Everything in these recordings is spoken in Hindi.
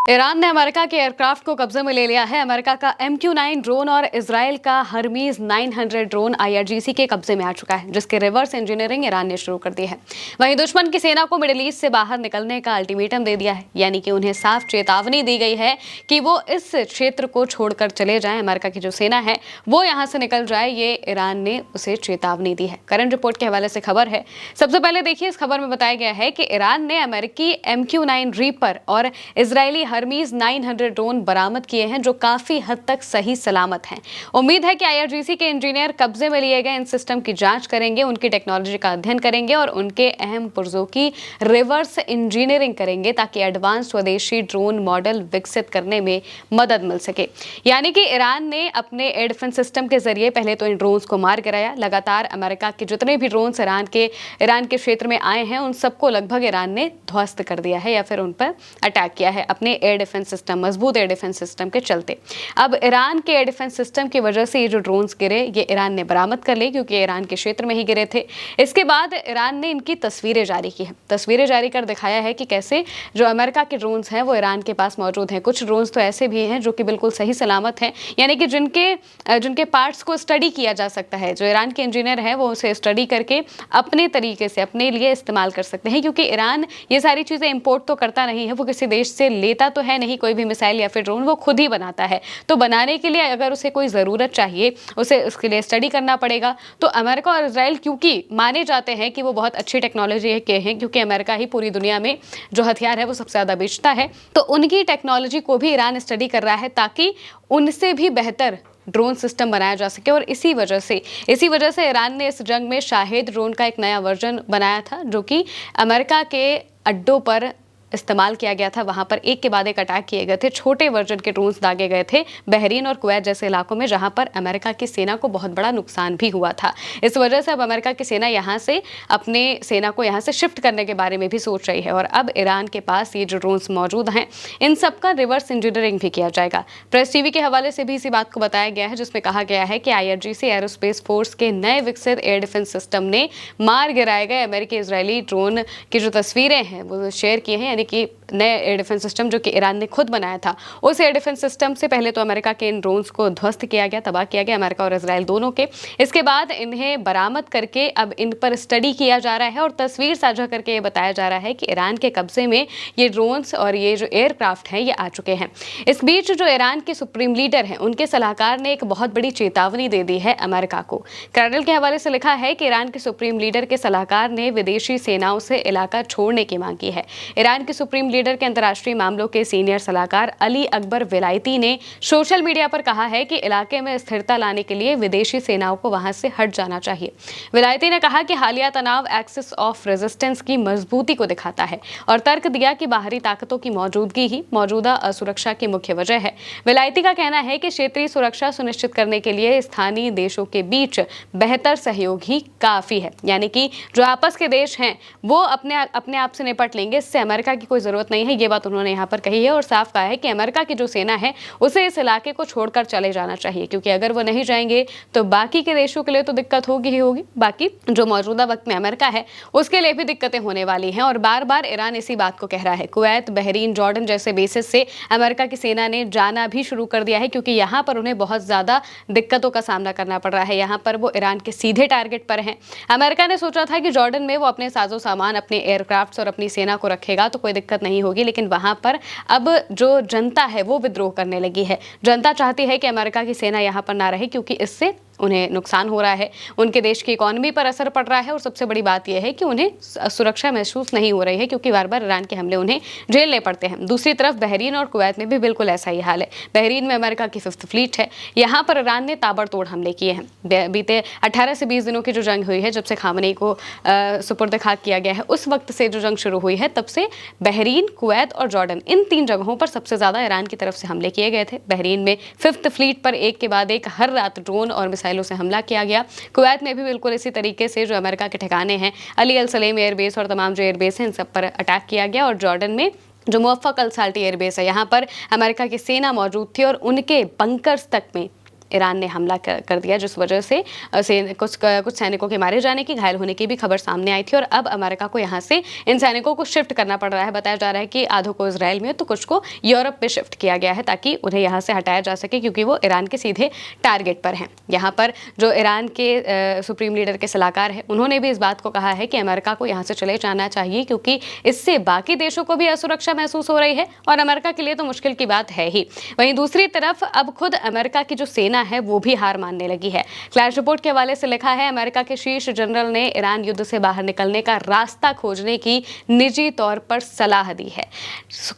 ईरान ने अमेरिका के एयरक्राफ्ट को कब्जे में ले लिया है। अमेरिका का MQ-9 ड्रोन और इजराइल का हर्मीज 900 ड्रोन IRGC के कब्जे में आ चुका है, जिसके रिवर्स इंजीनियरिंग ईरान ने शुरू कर दी है। वहीं दुश्मन की सेना को मिडिल ईस्ट से बाहर निकलने का अल्टीमेटम दे दिया है, यानी कि उन्हें साफ चेतावनी दी गई है कि वो इस क्षेत्र को छोड़कर चले जाएं। अमेरिका की जो सेना है वो यहाँ से निकल जाए, ये ईरान ने उसे चेतावनी दी है। करंट रिपोर्ट के हवाले से खबर है। सबसे पहले देखिए, इस खबर में बताया गया है कि ईरान ने अमेरिकी MQ-9 रीपर और इजरायली हर्मीज 900 ड्रोन बरामद किए हैं, जो काफी हद तक सही सलामत हैं। उम्मीद है कि IRGC के इंजीनियर कब्जे में लिए गए इन सिस्टम की जांच करेंगे, उनकी टेक्नोलॉजी का अध्ययन करेंगे और उनके अहम पुर्जों की रिवर्स इंजीनियरिंग करेंगे, ताकि एडवांस स्वदेशी ड्रोन मॉडल विकसित करने में मदद मिल सके। यानी कि ईरान ने अपने एयर डिफेंस सिस्टम के जरिए पहले तो इन ड्रोन्स को मार गिराया। लगातार अमेरिका के जितने भी ड्रोन्स ईरान के क्षेत्र में आए हैं, उन सबको लगभग ईरान ने ध्वस्त कर दिया है या फिर उन पर अटैक किया है अपने एयर डिफेंस सिस्टम, मजबूत एयर डिफेंस सिस्टम के चलते। अब ईरान के एयर डिफेंस सिस्टम की वजह से ये जो ड्रोन्स गिरे, ये ईरान ने बरामद कर लिए, क्योंकि ईरान के क्षेत्र में ही गिरे थे। इसके बाद ईरान ने इनकी तस्वीरें जारी की है। तस्वीरें जारी कर दिखाया है कि कैसे जो अमेरिका के ड्रोन्स हैं वो ईरान के पास मौजूद हैं। कुछ ड्रोन्स तो ऐसे भी हैं जो कि बिल्कुल सही सलामत हैं, यानी कि जिनके पार्ट्स को स्टडी किया जा सकता है। जो ईरान के इंजीनियर हैं वो उसे स्टडी करके अपने तरीके से अपने लिए इस्तेमाल कर सकते हैं, क्योंकि ईरान ये सारी चीज़ें इंपोर्ट तो करता नहीं है, वो किसी देश से लेता तो है नहीं कोई भी मिसाइल या फिर ड्रोन, वो खुद ही बनाता है। तो बनाने के लिए अगर उसे कोई ज़रूरत चाहिए, उसे उसके लिए स्टडी करना पड़ेगा। तो अमेरिका और इजराइल क्योंकि माने जाते हैं कि वो बहुत अच्छी टेक्नोलॉजी के हैं, क्योंकि अमेरिका ही पूरी दुनिया में जो हथियार है वो सबसे ज़्यादा बेचता है, तो उनकी टेक्नोलॉजी को भी ईरान स्टडी कर रहा है, ताकि उनसे भी बेहतर ड्रोन सिस्टम बनाया जा सके। और इसी वजह से ईरान ने इस जंग में शाहेद ड्रोन का एक नया वर्जन बनाया था, जो कि अमेरिका के अड्डों पर इस्तेमाल किया गया था। वहां पर एक के बाद एक अटैक किए गए थे। छोटे वर्जन के ड्रोन्स दागे गए थे बहरीन और कुवैत जैसे इलाकों में, जहां पर अमेरिका की सेना को बहुत बड़ा नुकसान भी हुआ था। इस वजह से अब अमेरिका की सेना यहां से अपने सेना को यहां से शिफ्ट करने के बारे में भी सोच रही है। और अब ईरान के पास ये जो ड्रोन्स मौजूद हैं, इन सब का रिवर्स इंजीनियरिंग भी किया जाएगा। प्रेस टीवी के हवाले से भी इसी बात को बताया गया है, जिसमें कहा गया है कि IRGC एरोस्पेस फोर्स के नए विकसित एयर डिफेंस सिस्टम ने मार गिराए गए अमेरिकी इजरायली ड्रोन की जो तस्वीरें हैं वो शेयर की हैं, यानी कि नए एयर डिफेंस सिस्टम जो कि ईरान ने खुद बनाया था, उस एयर डिफेंस सिस्टम से पहले तो अमेरिका के इन ड्रोन्स को ध्वस्त किया गया, तबाह किया गया, अमेरिका और इजराइल दोनों के। इसके बाद इन्हें बरामद करके अब इन पर स्टडी किया जा रहा है और तस्वीर साझा करके ये बताया जा रहा है कि ईरान के कब्जे में ये ड्रोन्स और ये जो एयरक्राफ्ट है ये आ चुके हैं। इस बीच जो ईरान के सुप्रीम लीडर हैं, उनके सलाहकार ने एक बहुत बड़ी चेतावनी दे दी है अमेरिका को। कर्नल के हवाले से लिखा है कि ईरान के सुप्रीम लीडर के सलाहकार ने विदेशी सेनाओं से इलाका छोड़ने की मांग की है। ईरान के सुप्रीम लीडर के अंतर्राष्ट्रीय मामलों के सीनियर सलाहकार अली अकबर विलायती ने सोशल मीडिया पर कहा है कि इलाके में स्थिरता लाने के लिए विदेशी सेनाओं को वहां से हट जाना चाहिए। विलायती ने कहा कि हालिया तनाव एक्सिस ऑफ रेजिस्टेंस की मजबूती को दिखाता है और तर्क दिया कि बाहरी ताकतों की मौजूदगी ही मौजूदा असुरक्षा की मुख्य वजह है। विलायती का कहना है कि क्षेत्रीय सुरक्षा सुनिश्चित करने के लिए स्थानीय देशों के बीच बेहतर सहयोग ही काफी है, यानी कि जो आपस के देश हैं वो अपने आप से निपट लेंगे, इससे अमेरिका की कोई जरूरत नहीं है। ये बात उन्होंने यहाँ पर कही है और साफ कहा है कि अमेरिका की जो सेना है उसे इस इलाके को छोड़कर चले जाना चाहिए, क्योंकि अगर वो नहीं जाएंगे तो बाकी के देशों के लिए तो दिक्कत होगी ही होगी, बाकी जो मौजूदा वक्त में अमेरिका है उसके लिए भी दिक्कतें होने वाली हैं। और बार बार ईरान इसी बात को कह रहा है। कुवैत, बहरीन, जॉर्डन जैसे बेसिस से अमेरिका की सेना ने जाना भी शुरू कर दिया है, क्योंकि यहाँ पर उन्हें बहुत ज्यादा दिक्कतों का सामना करना पड़ रहा है। यहाँ पर वो ईरान के सीधे टारगेट पर हैं। अमेरिका ने सोचा था कि जॉर्डन में वो अपने साजो सामान, अपने एयरक्राफ्ट और अपनी सेना को रखेगा तो कोई दिक्कत नहीं होगी, लेकिन वहां पर अब जो जनता है वो विद्रोह करने लगी है। जनता चाहती है कि अमेरिका की सेना यहां पर ना रहे, क्योंकि इससे उन्हें नुकसान हो रहा है, उनके देश की इकोनॉमी पर असर पड़ रहा है और सबसे बड़ी बात यह है कि उन्हें सुरक्षा महसूस नहीं हो रही है, क्योंकि बार बार ईरान के हमले उन्हें झेलने पड़ते हैं। दूसरी तरफ बहरीन और कुवैत में भी बिल्कुल ऐसा ही हाल है। बहरीन में अमेरिका की 5th फ्लीट है, यहाँ पर ईरान ने ताबड़तोड़ हमले किए हैं। बीते 18 से 20 दिनों की जो जंग हुई है, जब से खामनेई को सुपुर्द खाक किया गया है, उस वक्त से जो जंग शुरू हुई है, तब से बहरीन, कुवैत और जॉर्डन, इन 3 जगहों पर सबसे ज्यादा ईरान की तरफ से हमले किए गए थे। बहरीन में 5th फ्लीट पर एक के बाद एक हर रात ड्रोन और मिसाइलों से हमला किया गया। कुवैत में भी बिल्कुल इसी तरीके से जो अमेरिका के ठिकाने हैं, अली अल सलेम एयरबेस और तमाम जो एयरबेस हैं, इन सब पर अटैक किया गया। और जॉर्डन में जो मुवफ़्फ़क़ अल साल्टी एयरबेस है, यहाँ पर अमेरिका की सेना मौजूद थी और उनके बंकर्स तक में ईरान ने हमला कर दिया, जिस वजह से कुछ सैनिकों के मारे जाने की, घायल होने की भी खबर सामने आई थी। और अब अमेरिका को यहाँ से इन सैनिकों को शिफ्ट करना पड़ रहा है। बताया जा रहा है कि आधों को इजराइल में तो कुछ को यूरोप में शिफ्ट किया गया है ताकि उन्हें यहाँ से हटाया जा सके, क्योंकि वो ईरान के सीधे टारगेट पर हैं। यहाँ पर जो ईरान के सुप्रीम लीडर के सलाहकार हैं, उन्होंने भी इस बात को कहा है कि अमेरिका को यहाँ से चले जाना चाहिए, क्योंकि इससे बाकी देशों को भी असुरक्षा महसूस हो रही है और अमेरिका के लिए तो मुश्किल की बात है ही। वहीं दूसरी तरफ अब खुद अमेरिका की जो सेना है वो भी हार मानने लगी है। क्लैश रिपोर्ट के हवाले से लिखा है, अमेरिका के शीर्ष जनरल ने ईरान युद्ध से बाहर निकलने का रास्ता खोजने की निजी तौर पर सलाह दी है।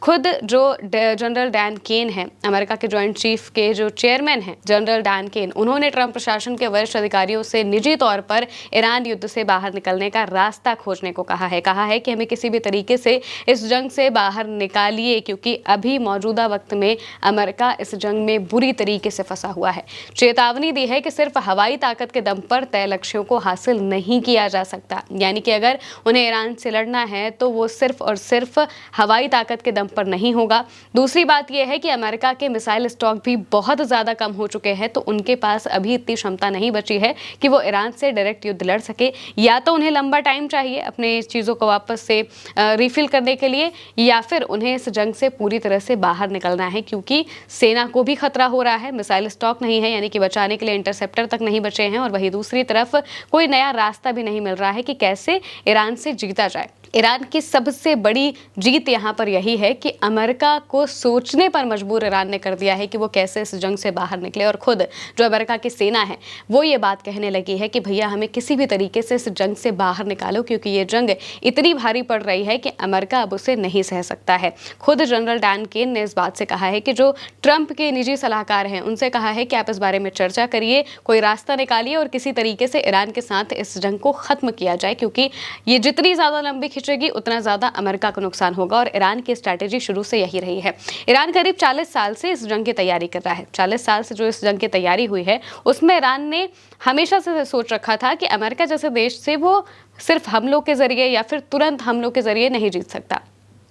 खुद जो जनरल डैन केन है, अमेरिका के जॉइंट चीफ के जो चेयरमैन हैं जनरल डैन केन, उन्होंने ट्रंप प्रशासन के वरिष्ठ अधिकारियों से निजी तौर पर ईरान युद्ध से बाहर निकलने का रास्ता खोजने को कहा है कि हमें किसी भी तरीके से इस जंग से बाहर निकालिए, क्योंकि अभी मौजूदा वक्त में अमेरिका इस जंग में बुरी तरीके से फंसा हुआ है। चेतावनी दी है कि सिर्फ हवाई ताकत के दम पर तय लक्ष्यों को हासिल नहीं किया जा सकता, यानी कि अगर उन्हें ईरान से लड़ना है तो वो सिर्फ और सिर्फ हवाई ताकत के दम पर नहीं होगा। दूसरी बात यह है कि अमेरिका के मिसाइल स्टॉक भी बहुत ज़्यादा कम हो चुके हैं, तो उनके पास अभी इतनी क्षमता नहीं बची है कि वो ईरान से डायरेक्ट युद्ध लड़ सके। या तो उन्हें लंबा टाइम चाहिए अपने चीज़ों को वापस से रिफिल करने के लिए, या फिर उन्हें इस जंग से पूरी तरह से बाहर निकलना है, क्योंकि सेना को भी खतरा हो रहा है। मिसाइल स्टॉक नहीं है, यानी कि बचाने के लिए इंटरसेप्टर तक नहीं बचे हैं, और वहीं दूसरी तरफ कोई नया रास्ता भी नहीं मिल रहा है कि कैसे ईरान से जीता जाए। ईरान की सबसे बड़ी जीत यहाँ पर यही है कि अमेरिका को सोचने पर मजबूर ईरान ने कर दिया है कि वो कैसे इस जंग से बाहर निकले। और खुद जो अमेरिका की सेना है वो ये बात कहने लगी है कि भैया हमें किसी भी तरीके से इस जंग से बाहर निकालो, क्योंकि ये जंग इतनी भारी पड़ रही है कि अमेरिका अब उसे नहीं सह सकता है। खुद जनरल डैन केन ने इस बात से कहा है कि जो ट्रंप के निजी सलाहकार हैं उनसे कहा है कि आप इस बारे में चर्चा करिए, कोई रास्ता निकालिए और किसी तरीके से ईरान के साथ इस जंग को खत्म किया जाए, क्योंकि ये जितनी ज़्यादा लंबी खिंचेगी उतना ज़्यादा अमेरिका को नुकसान होगा। और ईरान की स्ट्रैटेजी शुरू से यही रही है। ईरान करीब 40 साल से इस जंग की तैयारी कर रहा है। 40 साल से जो इस जंग की तैयारी हुई है उसमें ईरान ने हमेशा से सोच रखा था कि अमेरिका जैसे देश से वो सिर्फ हमलों के जरिए या फिर तुरंत हमलों के जरिए नहीं जीत सकता,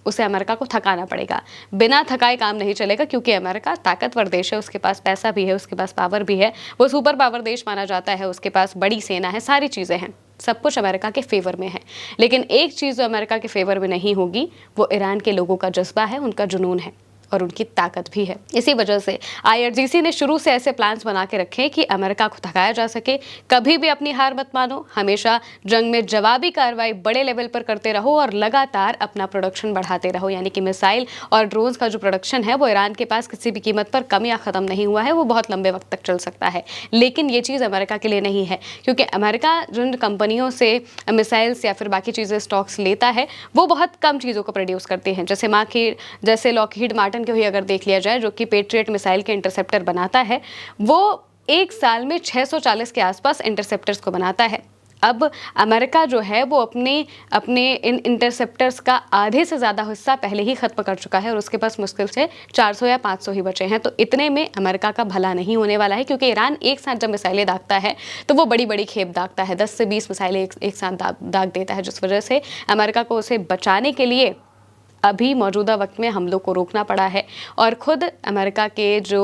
उसे अमेरिका को थकाना पड़ेगा। बिना थकाए काम नहीं चलेगा, क्योंकि अमेरिका ताकतवर देश है, उसके पास पैसा भी है, उसके पास पावर भी है, वो सुपर पावर देश माना जाता है, उसके पास बड़ी सेना है, सारी चीज़ें हैं, सब कुछ अमेरिका के फेवर में है। लेकिन एक चीज़ जो अमेरिका के फेवर में नहीं होगी वो ईरान के लोगों का जज्बा है, उनका जुनून है और उनकी ताकत भी है। इसी वजह से IRGC ने शुरू से ऐसे प्लान्स बना के रखे कि अमेरिका को थकाया जा सके। कभी भी अपनी हार मत मानो, हमेशा जंग में जवाबी कार्रवाई बड़े लेवल पर करते रहो और लगातार अपना प्रोडक्शन बढ़ाते रहो। यानी कि मिसाइल और ड्रोन्स का जो प्रोडक्शन है वो ईरान के पास किसी भी कीमत पर कम या ख़त्म नहीं हुआ है, वो बहुत लंबे वक्त तक चल सकता है। लेकिन ये चीज़ अमेरिका के लिए नहीं है, क्योंकि अमेरिका जिन कंपनियों से मिसाइल्स या फिर बाकी चीज़ें स्टॉक्स लेता है वो बहुत कम चीज़ों को प्रोड्यूस करते हैं। जैसे लॉकहीड मार्टिन के ही अगर देख लिया जाए, जो कि पेट्रियट मिसाइल के इंटरसेप्टर बनाता है, वो एक साल में 640 के आसपास इंटरसेप्टर्स को बनाता है। अब अमेरिका जो है वो अपने इन इंटरसेप्टर्स का आधे से ज़्यादा हिस्सा पहले ही खत्म कर चुका है और उसके पास मुश्किल से 400 या 500 ही बचे हैं। तो इतने में अमेरिका का भला नहीं होने वाला है, क्योंकि ईरान एक साथ जब मिसाइलें दागता है तो वो बड़ी बड़ी खेप दागता है, 10 से 20 मिसाइलें एक साथ दाग देता है, जिस वजह से अमेरिका को उसे बचाने के लिए अभी मौजूदा वक्त में हमलों को रोकना पड़ा है। और खुद अमेरिका के जो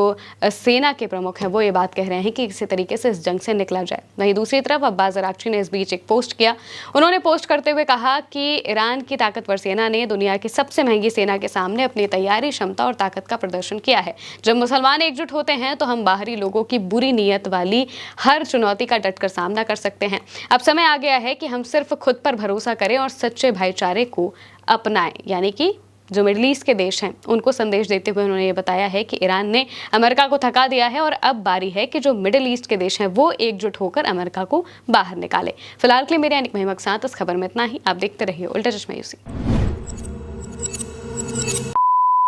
सेना के प्रमुख हैं वो ये बात कह रहे हैं कि किसी तरीके से इस जंग से निकला जाए। वहीं दूसरी तरफ अब्बास अरागची ने इस बीच एक पोस्ट किया। उन्होंने पोस्ट करते हुए कहा कि ईरान की ताकतवर सेना ने दुनिया की सबसे महंगी सेना के सामने अपनी तैयारी, क्षमता और ताकत का प्रदर्शन किया है। जब मुसलमान एकजुट होते हैं तो हम बाहरी लोगों की बुरी नीयत वाली हर चुनौती का डटकर सामना कर सकते हैं। अब समय आ गया है कि हम सिर्फ खुद पर भरोसा करें और सच्चे भाईचारे को अपनाएं। यानी कि जो मिडिल ईस्ट के देश हैं उनको संदेश देते हुए उन्होंने ये बताया है कि ईरान ने अमेरिका को थका दिया है और अब बारी है कि जो मिडिल ईस्ट के देश हैं वो एकजुट होकर अमेरिका को बाहर निकाले। फिलहाल के लिए मेरे यानी महिमा के साथ इस खबर में इतना ही। आप देखते रहिए उल्टा चश्मा यूसी।